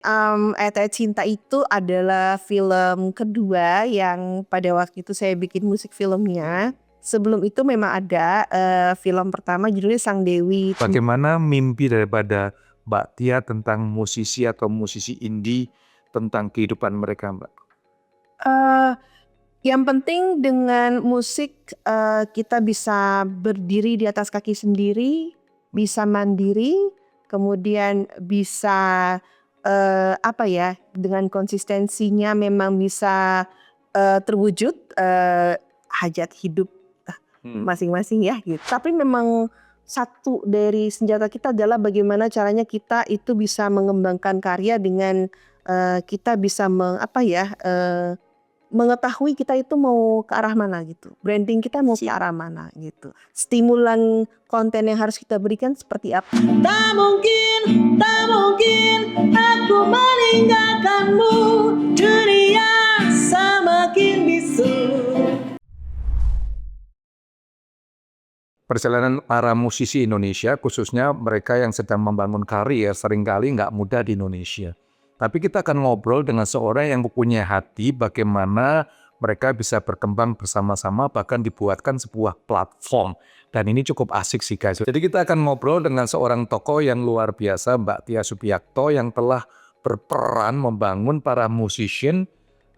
Ayat Ayat Cinta itu adalah film kedua yang pada waktu itu saya bikin musik filmnya. Sebelum itu memang ada, film pertama judulnya Sang Dewi. Bagaimana mimpi daripada Mbak Tia tentang musisi atau musisi indie, tentang kehidupan mereka, Mbak? Eee, yang penting dengan musik, kita bisa berdiri di atas kaki sendiri, bisa mandiri, kemudian bisa, apa ya, dengan konsistensinya memang bisa, terwujud, hajat hidup, masing-masing ya gitu. Tapi memang satu dari senjata kita adalah bagaimana caranya kita itu bisa mengembangkan karya dengan, kita bisa mengetahui kita itu mau ke arah mana gitu, branding kita mau ke arah mana gitu, stimulan konten yang harus kita berikan seperti apa. Tak mungkin aku meninggalkanmu, dunia semakin bisu. Perjalanan para musisi Indonesia, khususnya mereka yang sedang membangun karir, seringkali nggak mudah di Indonesia. Tapi kita akan ngobrol dengan seorang yang mempunyai hati bagaimana mereka bisa berkembang bersama-sama, bahkan dibuatkan sebuah platform. Dan ini cukup asik sih guys. Jadi kita akan ngobrol dengan seorang tokoh yang luar biasa, Mbak Tia Subiakto, yang telah berperan membangun para musician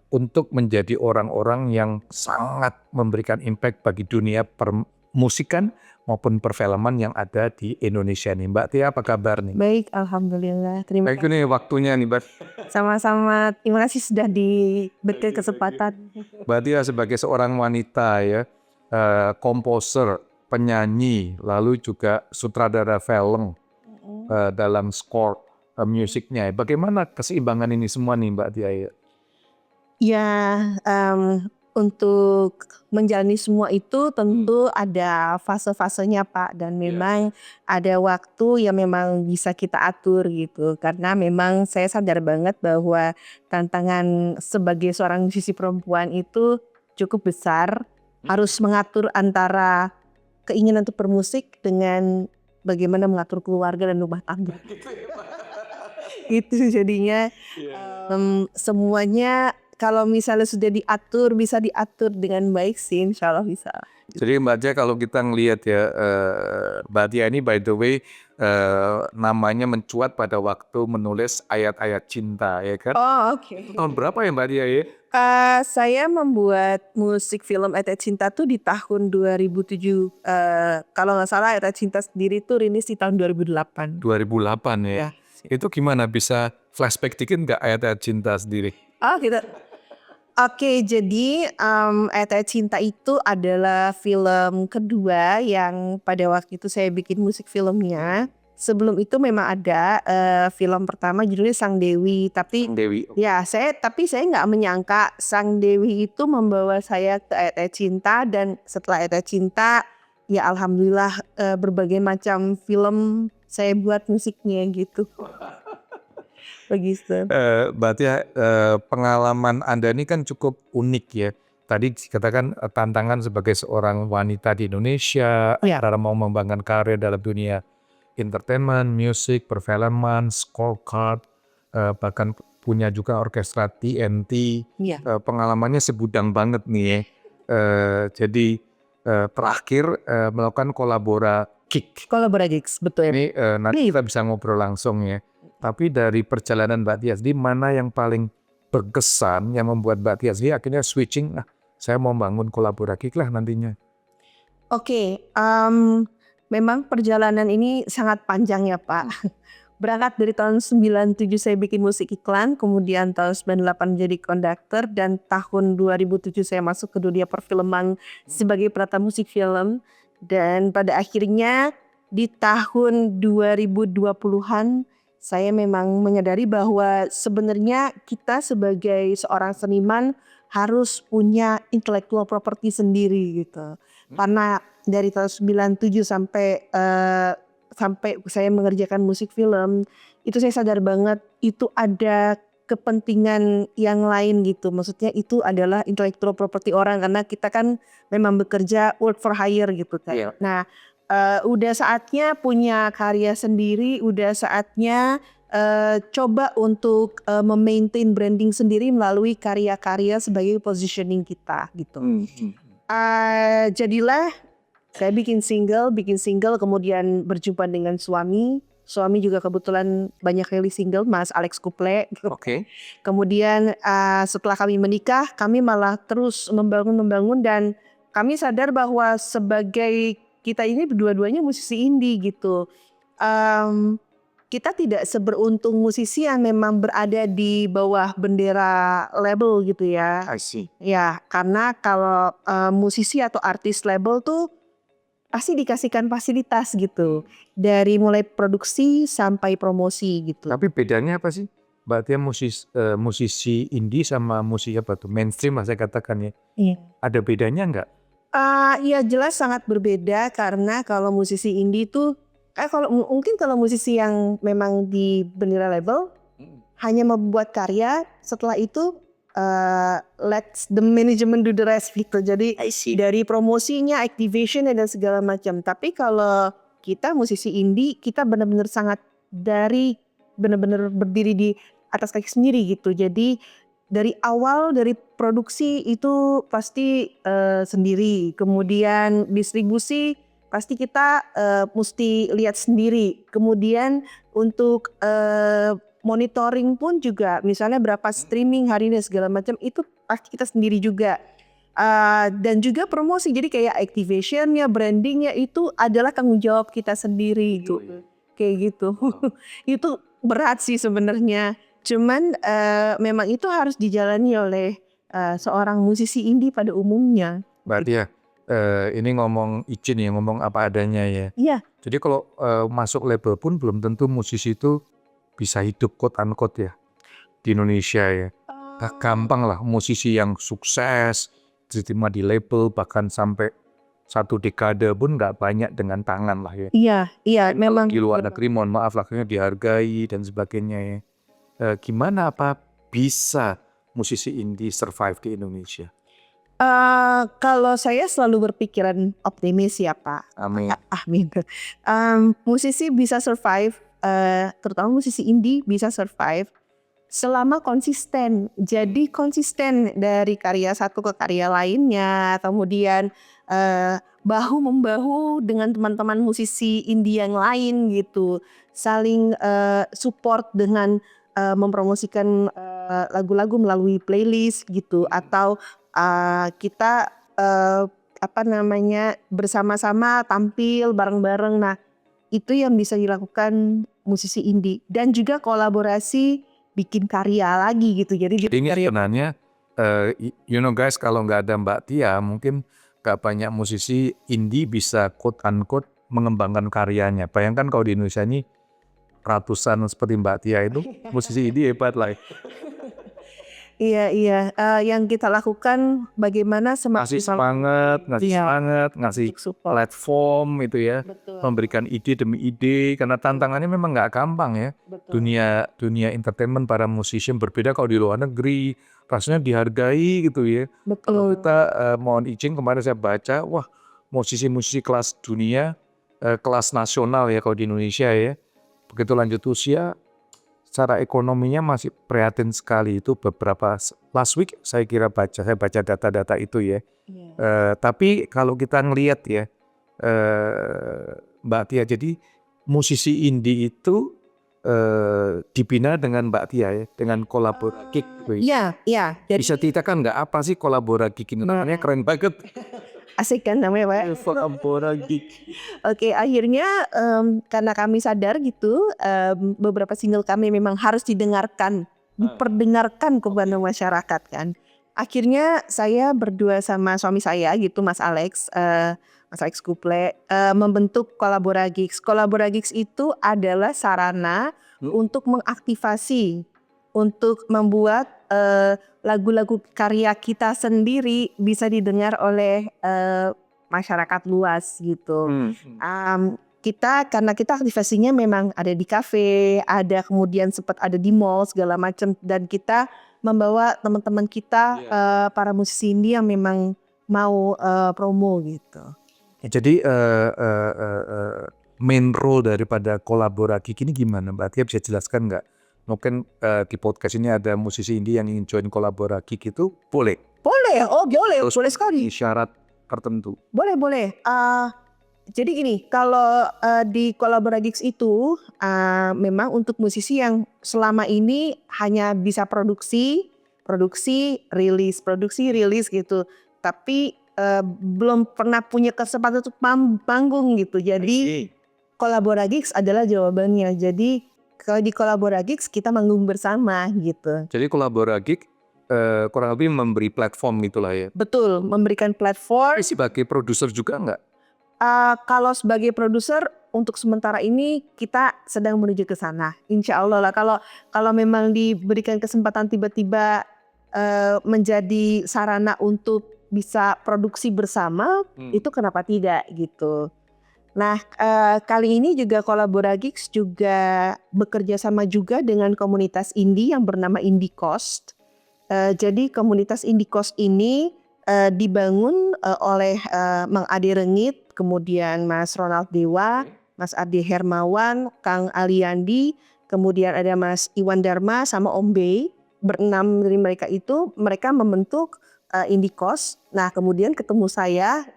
untuk menjadi orang-orang yang sangat memberikan impact bagi dunia permusikan maupun perfilman yang ada di Indonesia nih. Mbak Tia, apa kabar nih? Baik, alhamdulillah. Terima Baik nih waktunya nih, Mbak. Sama-sama. Terima kasih sudah diberi kesempatan. Mbak Tia sebagai seorang wanita ya, komposer, penyanyi, lalu juga sutradara film dalam skor musiknya. Bagaimana keseimbangan ini semua nih, Mbak Tia? Ya, untuk menjalani semua itu tentu ada fase-fasenya Pak, dan memang ada waktu yang memang bisa kita atur gitu. Karena memang saya sadar banget bahwa tantangan sebagai seorang musisi perempuan itu cukup besar. Harus mengatur antara keinginan untuk bermusik dengan bagaimana mengatur keluarga dan rumah tangga. Itu jadinya semuanya kalau misalnya sudah diatur, bisa diatur dengan baik sih, insya Allah bisa. Jadi Mbak Tia, kalau kita ngelihat ya, Mbak Tia ini by the way namanya mencuat pada waktu menulis ayat-ayat cinta ya kan? Oh, oke. Tahun berapa ya Mbak Tia ya? Saya membuat musik film Ayat Ayat Cinta tuh di tahun 2007. Kalau nggak salah Ayat Ayat Cinta sendiri tuh rilis di tahun 2008. 2008 ya. Ya. Itu gimana, bisa flashback dikit nggak ayat-ayat cinta sendiri? Oh gitu. Oke, jadi Ayat Ayat Cinta itu adalah film kedua yang pada waktu itu saya bikin musik filmnya. Sebelum itu memang ada, film pertama judulnya Sang Dewi, tapi Sang Dewi. ya tapi saya nggak menyangka Sang Dewi itu membawa saya ke Ayat Ayat Cinta, dan setelah Ayat Ayat Cinta, ya alhamdulillah, berbagai macam film saya buat musiknya gitu. Begitu. Mbak Tia, pengalaman Anda ini kan cukup unik ya. Tadi dikatakan tantangan sebagai seorang wanita di Indonesia, cara mau membangun karir dalam dunia entertainment, musik, perfilman, scorecard, bahkan punya juga orkestra TNT. Pengalamannya segudang banget nih ya. Jadi terakhir melakukan Kolaboratif, betul. ini nanti kita bisa ngobrol langsung ya. Tapi dari perjalanan Mbak Tia sendiri, mana yang paling berkesan yang membuat Mbak Tia sendiri akhirnya switching, saya mau bangun kolaboratif lah nantinya. Oke, memang perjalanan ini sangat panjang ya Pak. Berangkat dari tahun 97 saya bikin musik iklan, kemudian tahun 98 menjadi konduktor, dan tahun 2007 saya masuk ke dunia perfilman sebagai penata musik film. Dan pada akhirnya di tahun 2020-an saya memang menyadari bahwa sebenarnya kita sebagai seorang seniman harus punya intellectual property sendiri gitu. Karena dari tahun 97 sampai saya mengerjakan musik film, itu saya sadar banget itu ada kepentingan yang lain gitu. Maksudnya itu adalah intellectual property orang, karena kita kan memang bekerja work for hire gitu kan. Nah, udah saatnya punya karya sendiri, udah saatnya coba untuk memaintain branding sendiri melalui karya-karya sebagai positioning kita gitu. Jadilah saya bikin single, kemudian berjumpa dengan suami. Suami juga kebetulan banyak rilis single, Mas Alex Kuple. Oke. Kemudian setelah kami menikah, kami malah terus membangun dan kami sadar bahwa sebagai kita ini berdua-duanya musisi indie gitu. Kita tidak seberuntung musisi yang memang berada di bawah bendera label gitu ya. I see. Ya, karena kalau musisi atau artis label tuh pasti dikasihkan fasilitas gitu. Dari mulai produksi sampai promosi gitu. Tapi bedanya apa sih? Berarti musisi indie sama musisi apa tuh? Mainstream lah saya katakan ya. Iya. Ada bedanya nggak? Ya jelas sangat berbeda karena kalau musisi indie tuh mungkin kalau musisi yang memang di bendera label hanya membuat karya, setelah itu let the management do the rest gitu. Jadi dari promosinya, activation dan segala macam. Tapi kalau kita musisi indie, kita benar-benar benar-benar berdiri di atas kaki sendiri gitu. Jadi dari awal, dari produksi itu pasti sendiri. Kemudian distribusi pasti kita mesti lihat sendiri. Kemudian untuk monitoring pun juga, misalnya berapa streaming hari ini segala macam, itu pasti kita sendiri juga. Dan juga promosi, jadi kayak activationnya, brandingnya itu adalah tanggung jawab kita sendiri gitu. Kayak gitu. Itu berat sih sebenarnya. Cuman memang itu harus dijalani oleh seorang musisi indie pada umumnya. Berarti ya ini ngomong izin ya, ngomong apa adanya ya. Iya. Jadi kalau masuk label pun belum tentu musisi itu bisa hidup quote unquote ya di Indonesia ya. Gak gampang lah musisi yang sukses diterima di label bahkan sampai 1 dekade pun nggak banyak dengan tangan lah ya. Iya, memang Di luar negeri mohon maaf lah dihargai dan sebagainya ya. Gimana apa bisa musisi indie survive di Indonesia? Kalau saya selalu berpikiran optimis ya Pak. Amin. Amin. Musisi bisa survive, terutama musisi indie bisa survive selama konsisten. Jadi konsisten dari karya satu ke karya lainnya, kemudian bahu-membahu dengan teman-teman musisi indie yang lain gitu, saling support dengan mempromosikan lagu-lagu melalui playlist gitu, atau kita bersama-sama tampil bareng-bareng. Nah, itu yang bisa dilakukan musisi indie dan juga kolaborasi bikin karya lagi gitu. Jadi ini sebenarnya guys, kalau nggak ada Mbak Tia mungkin nggak banyak musisi indie bisa quote unquote mengembangkan karyanya. Bayangkan kalau di Indonesia ini ratusan seperti Mbak Tia itu musisi indie hebat lah. Iya. Yang kita lakukan bagaimana ngasih semangat, ngasih platform itu ya. Betul. Memberikan ide demi ide karena tantangannya memang nggak gampang ya. Betul. Dunia entertainment para musician berbeda kalau di luar negeri rasanya dihargai gitu ya. Kalau Betul. kita mohon izin kemarin saya baca, wah musisi-musisi kelas dunia, kelas nasional ya kalau di Indonesia ya. Begitu lanjut usia, secara ekonominya masih prihatin sekali. Itu beberapa last week saya baca data-data itu ya. Tapi kalau kita ngelihat ya Mbak Tia, jadi musisi indie itu dibina dengan Mbak Tia ya, dengan kolaborasi. Iya. Bisa ceritakan nggak apa sih kolaborasi ini? Namanya keren banget. Asik kan namanya Pak? Kolaborasi. Oke, akhirnya karena kami sadar gitu, beberapa single kami memang harus didengarkan, diperdengarkan kepada masyarakat kan. Akhirnya saya berdua sama suami saya gitu, Mas Alex Kuple, membentuk Kolabora Gigs. Kolabora Gigs itu adalah sarana untuk mengaktifasi, untuk membuat lagu-lagu karya kita sendiri bisa didengar oleh masyarakat luas gitu. Karena kita aktivasinya memang ada di kafe, ada kemudian sempat ada di mall segala macam, dan kita membawa teman-teman kita para musisi indie yang memang mau promo gitu. Jadi main role daripada kolaborasi ini gimana Mbak Tia, bisa jelaskan nggak? mungkin di podcast ini ada musisi indie yang ingin join Kolabora Gig itu boleh. Boleh, boleh, Terus boleh sekali. syarat tertentu. Boleh. Jadi gini, kalau di Kolabora Gigs itu memang untuk musisi yang selama ini hanya bisa produksi, rilis gitu. Tapi belum pernah punya kesempatan untuk panggung gitu. Jadi Kolabora Gigs adalah jawabannya. Jadi kalau di Kolabora Gigs kita manggung bersama gitu. Jadi Kolabora Gig kurang lebih memberi platform gitulah ya. Betul, memberikan platform. Tapi sebagai produser juga nggak? Kalau sebagai produser untuk sementara ini kita sedang menuju ke sana. Insya Allah lah. Kalau memang diberikan kesempatan tiba-tiba menjadi sarana untuk bisa produksi bersama, itu kenapa tidak gitu. Nah kali ini juga Kolabora Gigs juga bekerja sama juga dengan komunitas indie yang bernama Indie Coast. Jadi komunitas Indie Coast ini dibangun oleh Mang Ade Rengit, kemudian Mas Ronald Dewa, Mas Ade Hermawan, Kang Aliandi, kemudian ada Mas Iwan Dharma sama Om Bey. Berenam dari mereka itu mereka membentuk Indie Coast. Nah kemudian ketemu saya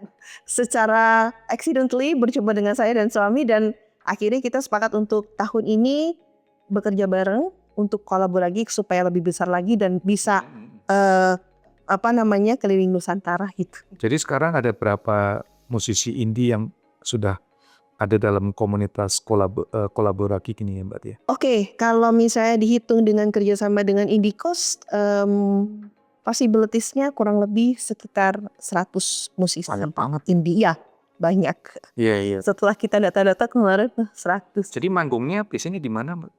secara accidentally berjumpa dengan saya dan suami, dan akhirnya kita sepakat untuk tahun ini bekerja bareng untuk Kolabora Gigs supaya lebih besar lagi dan bisa keliling Nusantara gitu. Jadi sekarang ada berapa musisi indie yang sudah ada dalam komunitas Kolabora Gig ini ya Mbak Tia? Oke, kalau misalnya dihitung dengan kerjasama dengan Indie Coast, possibilities-nya kurang lebih sekitar 100 musisi. Banyak banget. Indie, ya banyak. Iya. Setelah kita data-data kemarin 100. Jadi manggungnya biasanya di mana Mbak?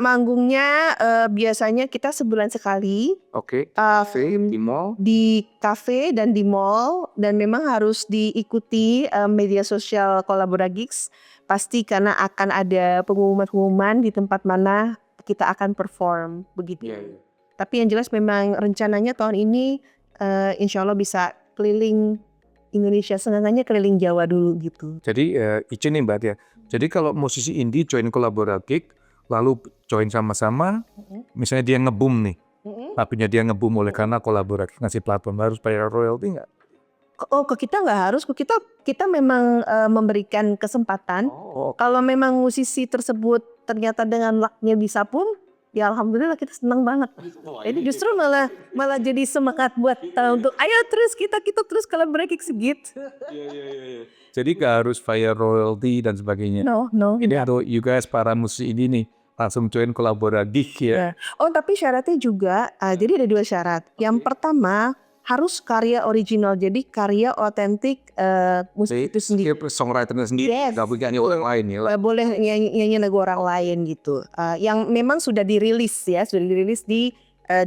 Manggungnya biasanya kita sebulan sekali. Oke. Di mall? Di kafe dan di mall, dan memang harus diikuti media sosial Kolabora Gigs pasti karena akan ada pengumuman-pengumuman di tempat mana kita akan perform begitu. Iya. Tapi yang jelas memang rencananya tahun ini insya Allah bisa keliling Indonesia, setengahnya keliling Jawa dulu gitu. Jadi izin nih Mbak Tia. Jadi kalau musisi indie join Kolabora Gig lalu join sama-sama, misalnya dia nge-boom nih, lagunya dia nge-boom oleh karena Kolabora Gig ngasih platform, harus bayar royalti nggak? Ke kita nggak harus, kita memang memberikan kesempatan. Kalau memang musisi tersebut ternyata dengan lucknya bisa pun, ya alhamdulillah kita senang banget. Jadi justru malah jadi semangat buat untuk ayo terus kita terus Kolabora Gigs gitu. Jadi nggak harus bayar royalti dan sebagainya. No. Ini untuk you guys para musisi ini nih langsung join Kolabora Gig ya. Tapi syaratnya juga, jadi ada 2 syarat. Yang pertama harus karya original, jadi karya otentik musik itu sendiri. Songwriternya sendiri, Yes. nggak boleh nyanyi orang lain ya. Boleh nyanyi lagu orang lain gitu. Yang memang sudah dirilis di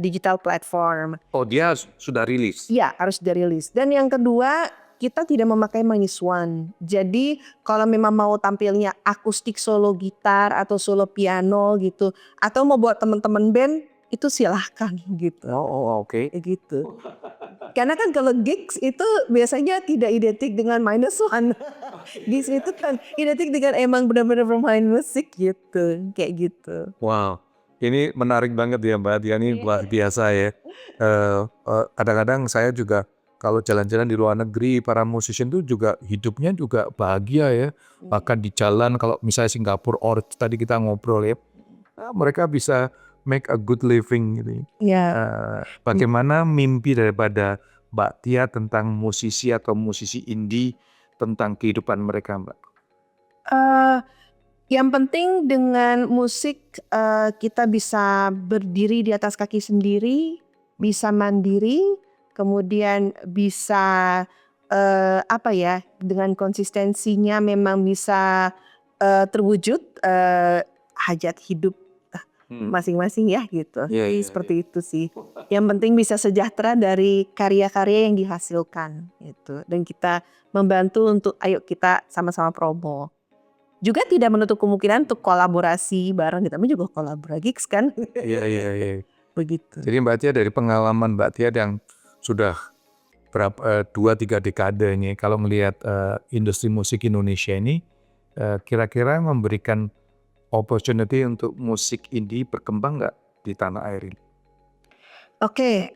digital platform. Oh dia sudah rilis? Iya, harus dirilis. Dan yang kedua, kita tidak memakai minus one. Jadi kalau memang mau tampilnya akustik solo gitar atau solo piano gitu, atau mau buat teman-teman band, itu silahkan gitu. Oke. Gitu. Karena kan kalau gigs itu biasanya tidak identik dengan minus one. Gigs itu kan identik dengan emang benar-benar bermain musik gitu, kayak gitu. Wow, ini menarik banget ya Mbak Tia, ini luar biasa ya. Kadang-kadang saya juga kalau jalan-jalan di luar negeri, para musisi itu juga hidupnya juga bahagia ya. Bahkan di jalan kalau misalnya Singapura or tadi kita ngobrol ya, mereka bisa make a good living gitu. Bagaimana mimpi daripada Mbak Tia tentang musisi atau musisi indie, tentang kehidupan mereka Mbak? Yang penting dengan musik kita bisa berdiri di atas kaki sendiri, bisa mandiri, kemudian bisa dengan konsistensinya memang bisa terwujud hajat hidup masing-masing ya gitu. Jadi seperti itu sih. Yang penting bisa sejahtera dari karya-karya yang dihasilkan gitu. Dan kita membantu untuk ayo kita sama-sama promo. Juga tidak menutup kemungkinan untuk kolaborasi bareng kita, juga Kolabora Gigs kan. Iya. Begitu. Jadi Mbak Tia dari pengalaman Mbak Tia yang sudah 2-3 dekade ini, kalau melihat industri musik Indonesia ini kira-kira memberikan opportunity untuk musik indie berkembang nggak di tanah air ini? Oke,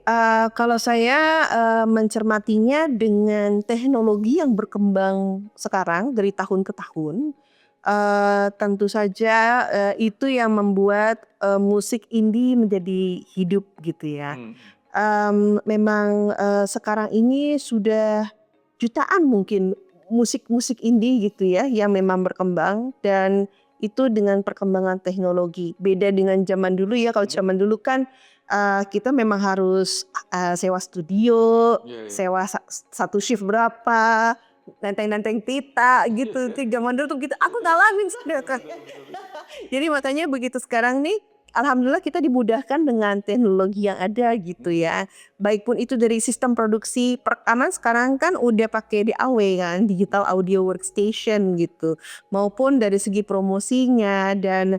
kalau saya mencermatinya dengan teknologi yang berkembang sekarang dari tahun ke tahun, tentu saja itu yang membuat musik indie menjadi hidup gitu ya. Memang sekarang ini sudah jutaan mungkin musik-musik indie gitu ya yang memang berkembang, dan itu dengan perkembangan teknologi. Beda dengan zaman dulu ya, kalau zaman dulu kan kita memang harus sewa studio, Iya, iya. sewa satu shift berapa, nenteng-nenteng pita gitu. Zaman dulu tuh gitu, aku ngalamin soalnya kan. Jadi makanya begitu sekarang nih, alhamdulillah kita dimudahkan dengan teknologi yang ada gitu ya. Baik pun itu dari sistem produksi perekaman sekarang kan udah pakai DAW kan, digital audio workstation gitu. Maupun dari segi promosinya, dan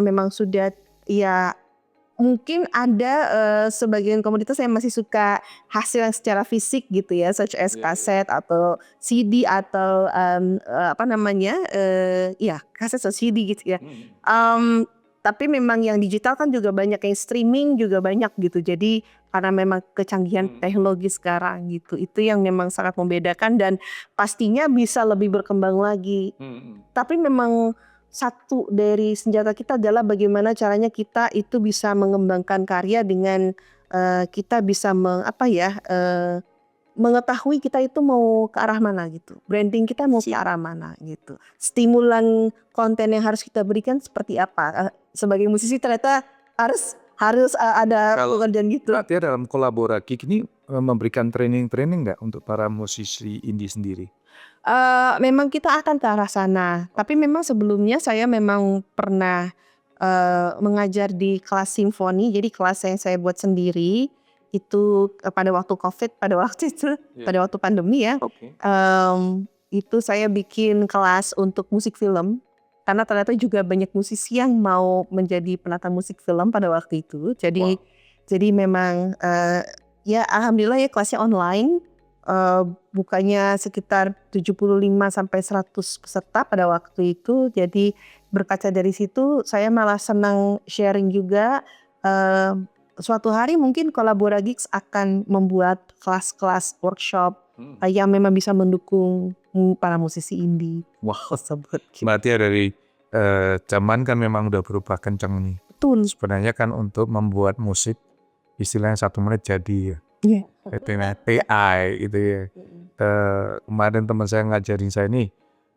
memang sudah ya, mungkin ada sebagian komunitas yang masih suka hasil yang secara fisik gitu ya, such as kaset atau CD atau apa namanya, ya kaset atau CD gitu ya. Tapi memang yang digital kan juga banyak, yang streaming juga banyak gitu. Jadi karena memang kecanggihan teknologi sekarang gitu, itu yang memang sangat membedakan dan pastinya bisa lebih berkembang lagi. Tapi memang satu dari senjata kita adalah bagaimana caranya kita itu bisa mengembangkan karya dengan kita bisa mengetahui kita itu mau ke arah mana gitu. Branding kita mau ke arah mana gitu. Stimulan konten yang harus kita berikan seperti apa. Sebagai musisi ternyata harus ada Kalau pekerjaan gitu. Mbak Tia dalam kolaborasi ini memberikan training-training nggak untuk para musisi indie sendiri? Memang kita akan ke arah sana, tapi memang sebelumnya saya memang pernah mengajar di kelas simfoni, jadi kelas yang saya buat sendiri itu pada waktu Covid, pada waktu itu, pada waktu pandemi ya. Oke. Itu saya bikin kelas untuk musik film, karena ternyata juga banyak musisi yang mau menjadi penata musik film pada waktu itu. Jadi memang ya alhamdulillah ya kelasnya online. Bukanya sekitar 75 sampai 100 peserta pada waktu itu. Jadi berkaca dari situ saya malah senang sharing juga. Suatu hari mungkin Kolabora Gigs akan membuat kelas-kelas workshop yang memang bisa mendukung para musisi indie. Wah, Tersebut gitu. Mbak Tia dari zaman kan memang udah berubah kencang nih. Betul. Sebenarnya kan untuk membuat musik istilahnya 1 menit jadi ya. Iya. Itu AI gitu ya. Kemarin teman saya ngajarin saya nih,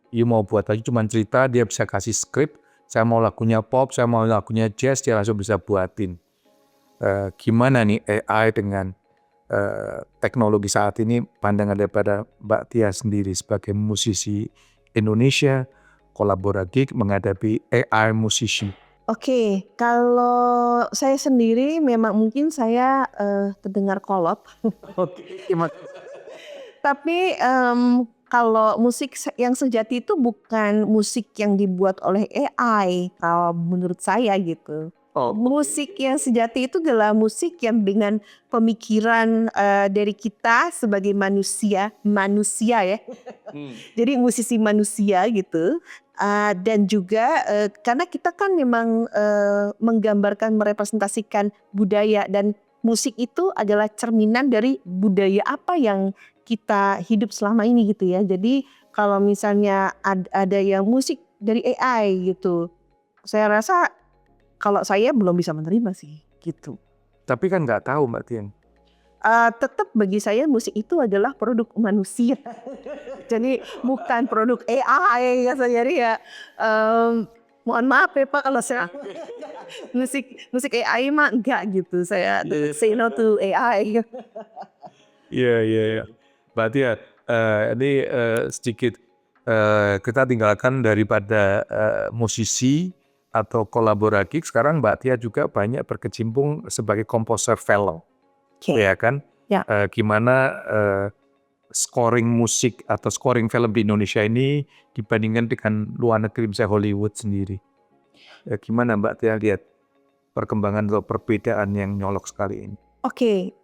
you mau buat aja cuma cerita, dia bisa kasih skrip, saya mau lagunya pop, saya mau lagunya jazz, dia langsung bisa buatin. Gimana nih AI dengan teknologi saat ini, pandangan daripada Mbak Tia sendiri sebagai musisi Indonesia, Kolabora Gig menghadapi AI musician? Oke, kalau saya sendiri memang mungkin saya terdengar kolot. Gimana? Tapi kalau musik yang sejati itu bukan musik yang dibuat oleh AI, kalau menurut saya gitu. Musik yang sejati itu adalah musik yang dengan pemikiran dari kita sebagai manusia ya. Jadi musisi manusia gitu. Dan juga karena kita kan memang menggambarkan, merepresentasikan budaya, dan musik itu adalah cerminan dari budaya apa yang kita hidup selama ini gitu ya. Jadi kalau misalnya ada yang musik dari AI gitu, saya rasa kalau saya belum bisa menerima sih gitu. Tapi kan nggak tahu Mbak Tia. Tetap bagi saya musik itu adalah produk manusia. Jadi bukan produk AI ya. Jadi ya mohon maaf ya Pak kalau saya musik AI mah enggak gitu. Saya say no to AI. Iya. Mbak Tia, ini sedikit kita tinggalkan daripada musisi atau kolaborasi. Sekarang Mbak Tia juga banyak berkecimpung sebagai komposer film, ya kan? Ya. Gimana scoring musik atau scoring film di Indonesia ini dibandingkan dengan luar negeri, misalnya Hollywood sendiri? Gimana Mbak Tia lihat perkembangan atau perbedaan yang nyolok sekali ini? Oke,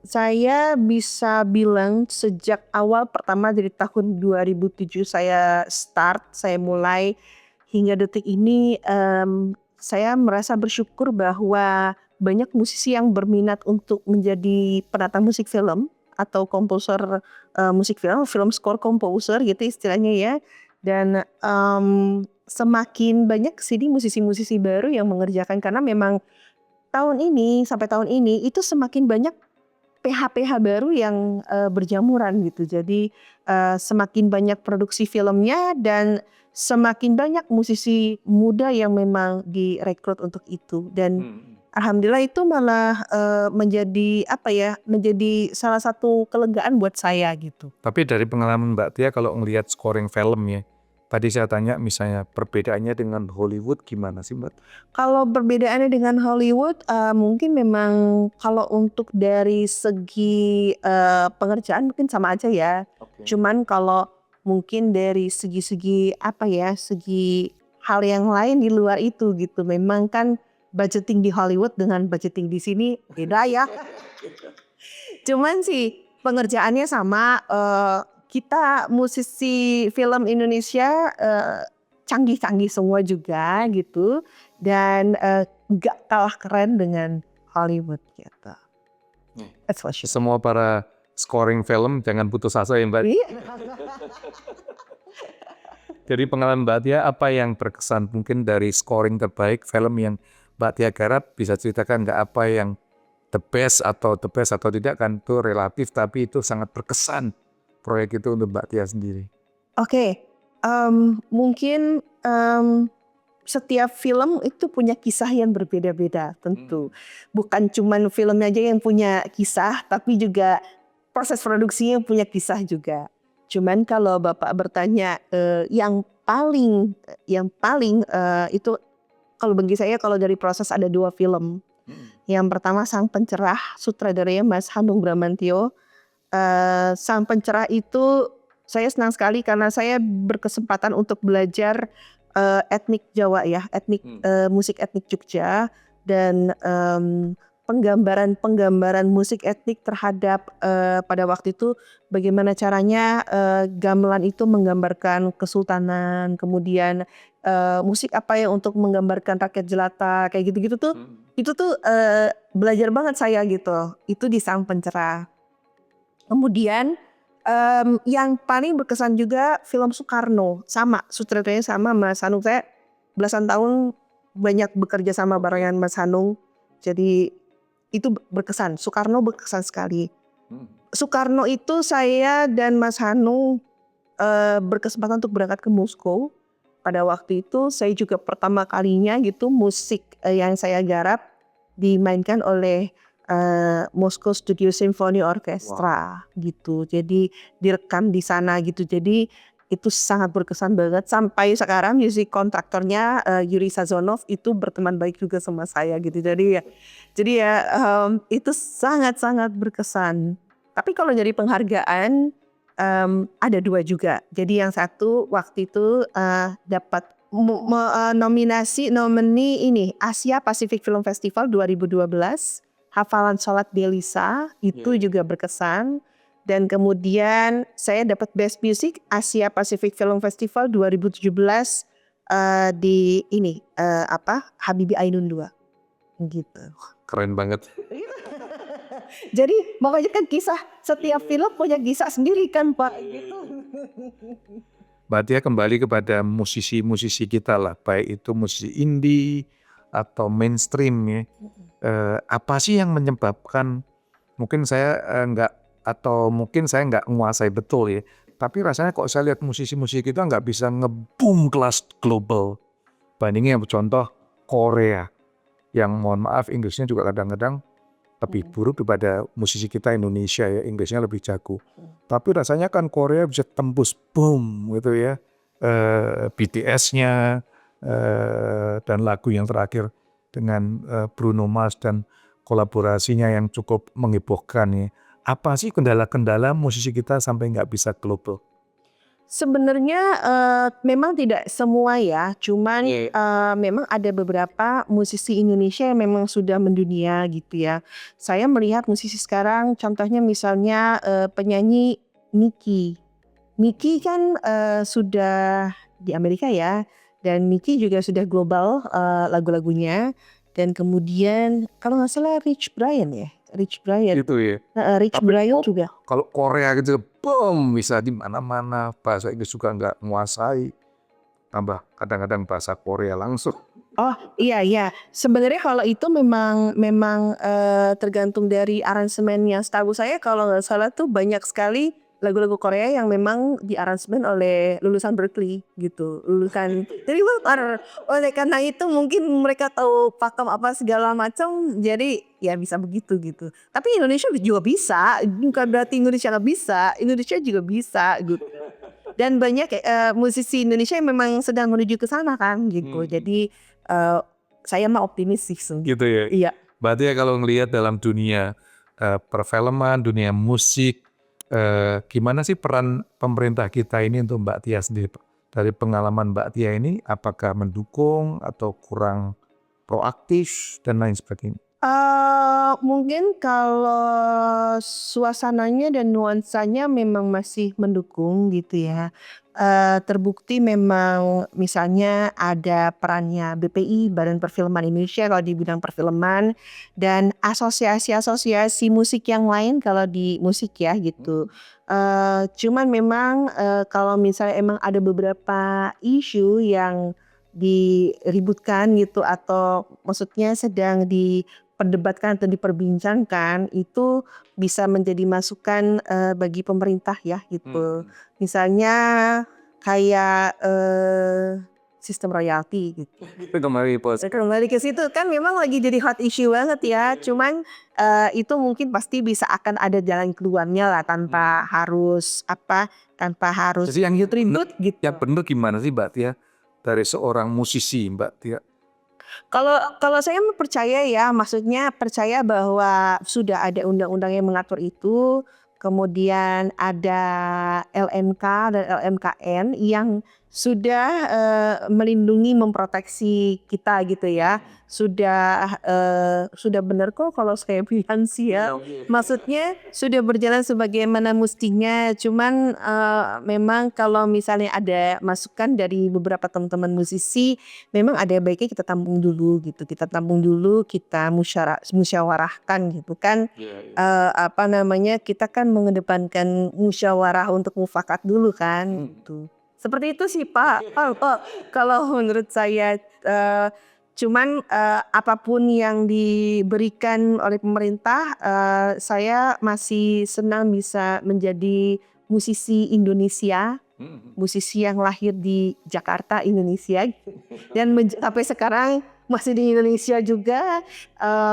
saya bisa bilang sejak awal pertama dari tahun 2007 saya mulai hingga detik ini saya merasa bersyukur bahwa banyak musisi yang berminat untuk menjadi penata musik film atau komposer musik film score composer gitu istilahnya ya. Dan semakin banyak sini musisi-musisi baru yang mengerjakan karena memang sampai tahun ini itu semakin banyak PH-PH baru yang berjamuran gitu. Jadi semakin banyak produksi filmnya dan semakin banyak musisi muda yang memang direkrut untuk itu. Dan alhamdulillah itu malah menjadi menjadi salah satu kelegaan buat saya gitu. Tapi dari pengalaman Mbak Tia kalau ngelihat scoring film ya, tadi saya tanya misalnya perbedaannya dengan Hollywood gimana sih Mbak? Kalau perbedaannya dengan Hollywood, mungkin memang kalau untuk dari segi pengerjaan mungkin sama aja ya. Cuman kalau mungkin dari segi segi hal yang lain di luar itu gitu. Memang kan budgeting di Hollywood dengan budgeting di sini beda ya. Cuman sih pengerjaannya sama. Kita musisi film Indonesia canggih-canggih semua juga gitu. Dan gak kalah keren dengan Hollywood gitu. That's for sure. Semua para scoring film jangan putus asa ya Mbak. Iya. Jadi pengalaman Mbak Tia apa yang berkesan mungkin dari scoring terbaik film yang Mbak Tia garap, bisa ceritakan nggak apa yang the best atau tidak kan itu relatif tapi itu sangat berkesan proyek itu untuk Mbak Tia sendiri. Oke, mungkin setiap film itu punya kisah yang berbeda-beda tentu. Bukan cuman filmnya aja yang punya kisah, tapi juga proses produksinya punya kisah juga. Cuman kalau Bapak bertanya yang paling itu kalau bagi saya kalau dari proses ada 2 film. Yang pertama Sang Pencerah, sutradaranya Mas Hanung Bramantyo. Sang Pencerah itu saya senang sekali karena saya berkesempatan untuk belajar etnik Jawa ya, musik etnik Jogja dan penggambaran musik etnik terhadap pada waktu itu bagaimana caranya gamelan itu menggambarkan kesultanan, kemudian musik apa ya untuk menggambarkan rakyat jelata kayak gitu-gitu tuh. Itu tuh belajar banget saya gitu. Itu di Sang Pencerah. Kemudian yang paling berkesan juga film Soekarno, sama sutradaranya sama Mas Hanung. Saya belasan tahun banyak bekerja sama barengan Mas Hanung. Jadi itu berkesan. Soekarno berkesan sekali. Soekarno itu saya dan Mas Hanung berkesempatan untuk berangkat ke Moskow. Pada waktu itu saya juga pertama kalinya gitu musik yang saya garap dimainkan oleh Moscow Studio Symphony Orchestra gitu. Jadi direkam di sana gitu. Jadi itu sangat berkesan banget sampai sekarang musik kontraktornya Yuri Sazonov itu berteman baik juga sama saya gitu. Jadi ya itu sangat-sangat berkesan. Tapi kalau dari penghargaan ada 2 juga. Jadi yang satu waktu itu dapat nomini ini Asia Pacific Film Festival 2012. Hafalan Sholat Delisa itu juga berkesan. Dan kemudian saya dapat Best Music Asia Pacific Film Festival 2017 di ini Habibie Ainun 2 gitu. Keren banget. Jadi makanya kan kisah setiap film punya kisah sendiri kan Pak gitu. Mbak Tia kembali kepada musisi-musisi kita lah, baik itu musisi indie atau mainstream ya. Apa sih yang menyebabkan mungkin saya mungkin saya nggak menguasai betul ya, tapi rasanya kok saya lihat musisi-musisi kita nggak bisa nge-boom kelas global bandingnya contoh Korea yang mohon maaf Inggrisnya juga kadang-kadang lebih buruk daripada musisi kita Indonesia ya, Inggrisnya lebih jago. Tapi rasanya kan Korea bisa tembus boom gitu ya, BTS-nya dan lagu yang terakhir dengan Bruno Mars dan kolaborasinya yang cukup menghebohkan ya. Apa sih kendala-kendala musisi kita sampai nggak bisa global? Sebenarnya memang tidak semua ya, cuman memang ada beberapa musisi Indonesia yang memang sudah mendunia gitu ya. Saya melihat musisi sekarang contohnya misalnya penyanyi Niki. Niki kan sudah di Amerika ya dan Mickey juga sudah global lagu-lagunya. Dan kemudian kalau nggak salah Rich Brian ya, Rich Brian. Gitu ya. Rich Tapi Brian juga. kalau Korea gitu, boom, bisa di mana-mana. Bahasa Inggris juga nggak menguasai. Tambah kadang-kadang bahasa Korea langsung. Oh iya, sebenarnya kalau itu memang tergantung dari aransemennya. Setahu saya kalau nggak salah tuh banyak sekali lagu-lagu Korea yang memang diaransemen oleh lulusan Berkeley gitu, lulusan jadi oleh karena itu mungkin mereka tahu pakem apa segala macam, jadi ya bisa begitu gitu. Tapi Indonesia juga bisa, bukan berarti Indonesia nggak bisa, Indonesia juga bisa gitu. Dan banyak musisi Indonesia yang memang sedang menuju ke sana kan gitu. Jadi saya mah optimis sih. Gitu ya. Iya. Berarti ya kalau ngelihat dalam dunia perfilman, dunia musik, gimana sih peran pemerintah kita ini untuk Mbak Tia sendiri? Dari pengalaman Mbak Tia ini, apakah mendukung atau kurang proaktif dan lain sebagainya? Mungkin kalau suasananya dan nuansanya memang masih mendukung gitu ya. Terbukti memang misalnya ada perannya BPI, Badan Perfilman Indonesia kalau di bidang perfilman, dan asosiasi-asosiasi musik yang lain kalau di musik ya gitu. Cuman memang kalau misalnya emang ada beberapa isu yang diributkan gitu atau maksudnya sedang diperdebatkan atau diperbincangkan, itu bisa menjadi masukan bagi pemerintah ya gitu. Misalnya kayak sistem royalti gitu. Itu kembali Kembali ke situ kan memang lagi jadi hot issue banget ya. Cuman itu mungkin pasti bisa akan ada jalan keluarnya lah tanpa harus Jadi yang ribut gitu. yang benar gimana sih Mbak Tia? Dari seorang musisi Mbak Tia. Kalau saya percaya ya, maksudnya percaya bahwa sudah ada undang-undang yang mengatur itu, kemudian ada LMK dan LMKN yang sudah melindungi, memproteksi kita gitu ya. Sudah benar kok kalau saya bilang sih ya. Maksudnya sudah berjalan sebagaimana mestinya. Cuman memang kalau misalnya ada masukan dari beberapa teman-teman musisi, memang ada baiknya kita tampung dulu gitu. Kita tampung dulu, kita musyawarahkan gitu kan. Kita kan mengedepankan musyawarah untuk mufakat dulu kan gitu. Seperti itu sih Pak. Kalau menurut saya cuman apapun yang diberikan oleh pemerintah, saya masih senang bisa menjadi musisi Indonesia, musisi yang lahir di Jakarta, Indonesia, dan sampai sekarang masih di Indonesia juga,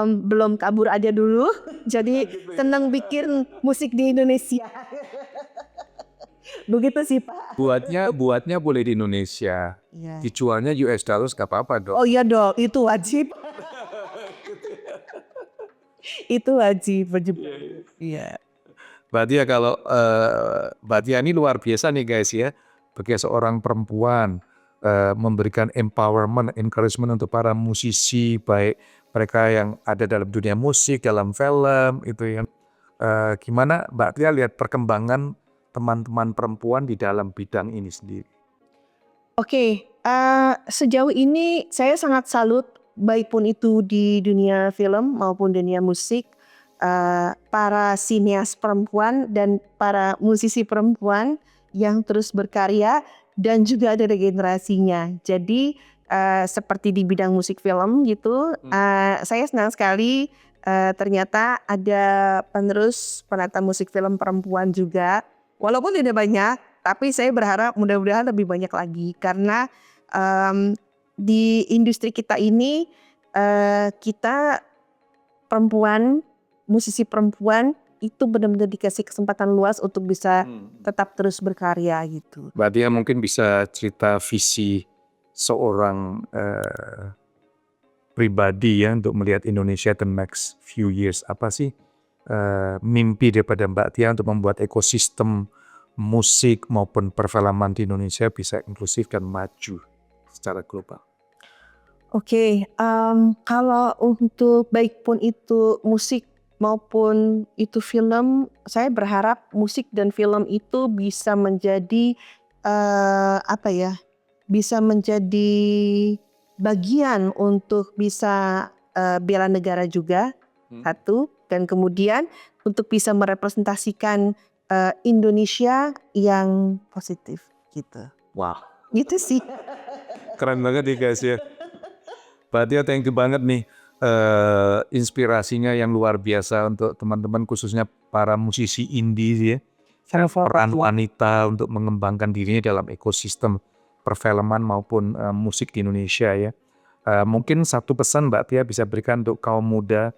belum kabur aja dulu. Jadi senang bikin musik di Indonesia. Begitu sih Pak. Buatnya boleh di Indonesia. Iya. Dijualnya US dollars gak apa-apa dong. Oh iya dong, itu wajib. Itu wajib. Iya. Berarti ya kalau Mbak Tia ini luar biasa nih guys ya. Bagi seorang perempuan memberikan empowerment, encouragement untuk para musisi, baik mereka yang ada dalam dunia musik, dalam film itu ya. Gimana Mbak Tia lihat perkembangan teman-teman perempuan di dalam bidang ini sendiri? Oke, sejauh ini saya sangat salut, baik pun itu di dunia film maupun dunia musik, para sineas perempuan dan para musisi perempuan yang terus berkarya dan juga ada regenerasinya. Jadi seperti di bidang musik film gitu, saya senang sekali ternyata ada penerus penata musik film perempuan juga. Walaupun tidak banyak, tapi saya berharap mudah-mudahan lebih banyak lagi karena di industri kita ini kita perempuan, musisi perempuan itu benar-benar dikasih kesempatan luas untuk bisa tetap terus berkarya gitu. Mbak Tia mungkin bisa cerita visi seorang pribadi ya untuk melihat Indonesia the next few years. Apa sih mimpi daripada Mbak Tia untuk membuat ekosistem musik maupun perfilman di Indonesia bisa inklusif dan maju secara global? Oke, kalau untuk baik pun itu musik maupun itu film, saya berharap musik dan film itu bisa menjadi bisa menjadi bagian untuk bisa bela negara juga, satu, dan kemudian untuk bisa merepresentasikan Indonesia yang positif gitu. Wah, Gitu sih. keren banget nih guys ya. Mbak Tia, thank you banget nih inspirasinya yang luar biasa untuk teman-teman khususnya para musisi indie ya. Peran wanita untuk mengembangkan dirinya dalam ekosistem perfilman maupun musik di Indonesia ya. Mungkin satu pesan Mbak Tia bisa berikan untuk kaum muda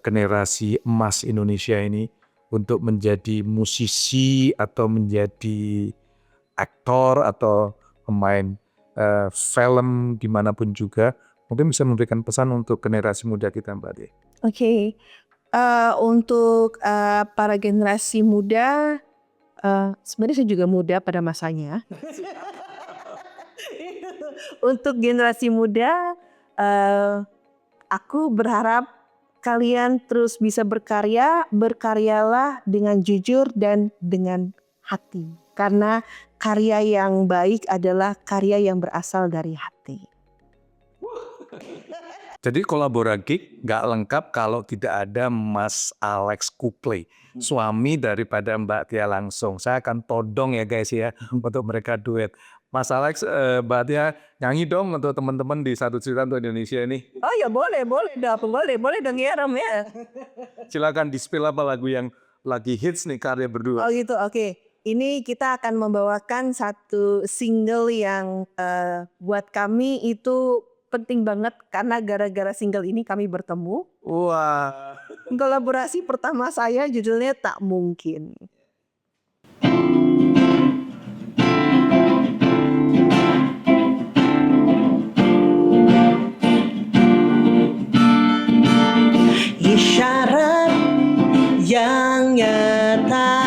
generasi emas Indonesia ini untuk menjadi musisi atau menjadi aktor atau pemain film dimanapun juga. Mungkin bisa memberikan pesan untuk generasi muda kita Mbak Tia. Oke. Untuk para generasi muda, sebenarnya saya juga muda pada masanya. Untuk generasi muda, aku berharap kalian terus bisa berkarya, berkaryalah dengan jujur dan dengan hati. Karena karya yang baik adalah karya yang berasal dari hati. Jadi kolaborasi nggak lengkap kalau tidak ada Mas Alex Kupley, suami daripada Mbak Tia langsung. Saya akan todong ya guys ya untuk mereka duet. Mas Alex, Mbak Tia nyanyi dong untuk teman-teman di Satu Cerita Untuk Indonesia ini. Oh ya boleh dong ya Ram ya. Silakan di-spill apa lagu yang lagi hits nih karya berdua. Oh gitu, oke. Ini kita akan membawakan satu single yang buat kami itu penting banget karena gara-gara single ini kami bertemu. Wah. Kolaborasi pertama saya judulnya Tak Mungkin. Isyarat yang nyata,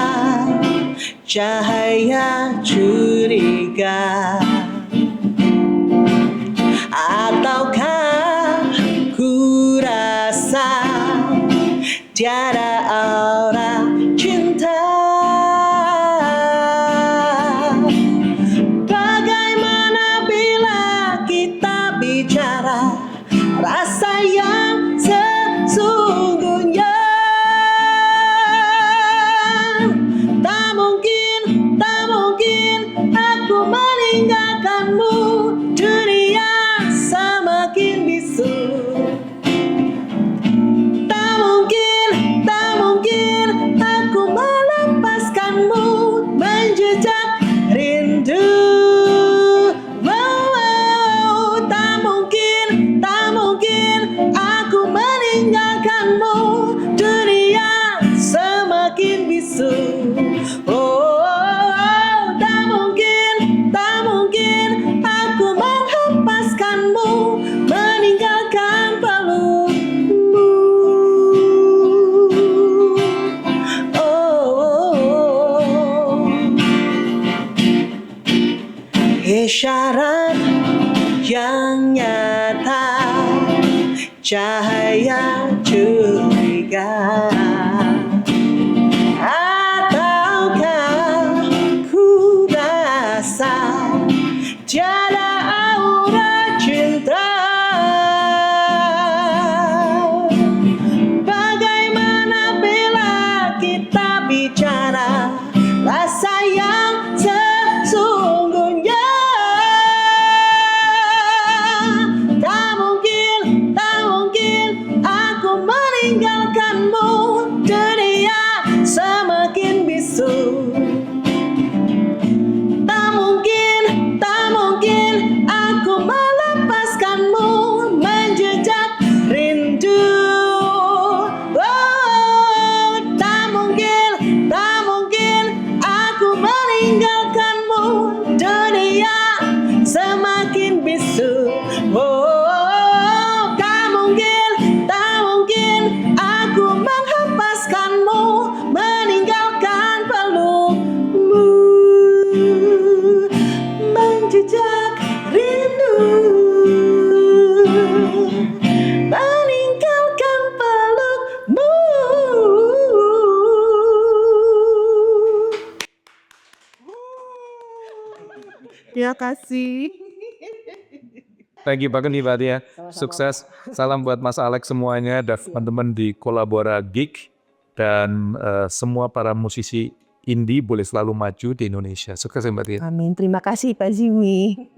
cahaya curiga, ataukah ku rasa tiada aura cinta? Bagaimana bila kita bicara rasa yang sesungguhnya? Tak mungkin aku meninggalkanmu, dunia semakin bisu. Tak mungkin aku melepaskanmu, menjejak rindu. Tak mungkin aku meninggalkanmu, dunia semakin bisu. Tak mungkin aku menghempaskanmu, meninggalkan pelukmu. Isyarat yang nyata, cahaya curiga, ataukah ku rasa tiada aura cinta? Bagaimana bila kita bicara rasa yang sesungguhnya? Tak mungkin aku meninggalkanmu, dunia semakin bisu. Tak mungkin aku melepaskanmu, menjejak rindu. Tak mungkin aku meninggalkanmu, dunia semakin bisu. Tak mungkin aku Terima kasih. Thank you banget nih Mbak Tia. Sama-sama, Sukses. Salam buat Mas Alex semuanya dan teman-teman di Kolabora Geek dan semua para musisi indie boleh selalu maju di Indonesia. Sukses ya Mbak Tia. Amin. Terima kasih Pak Zimi.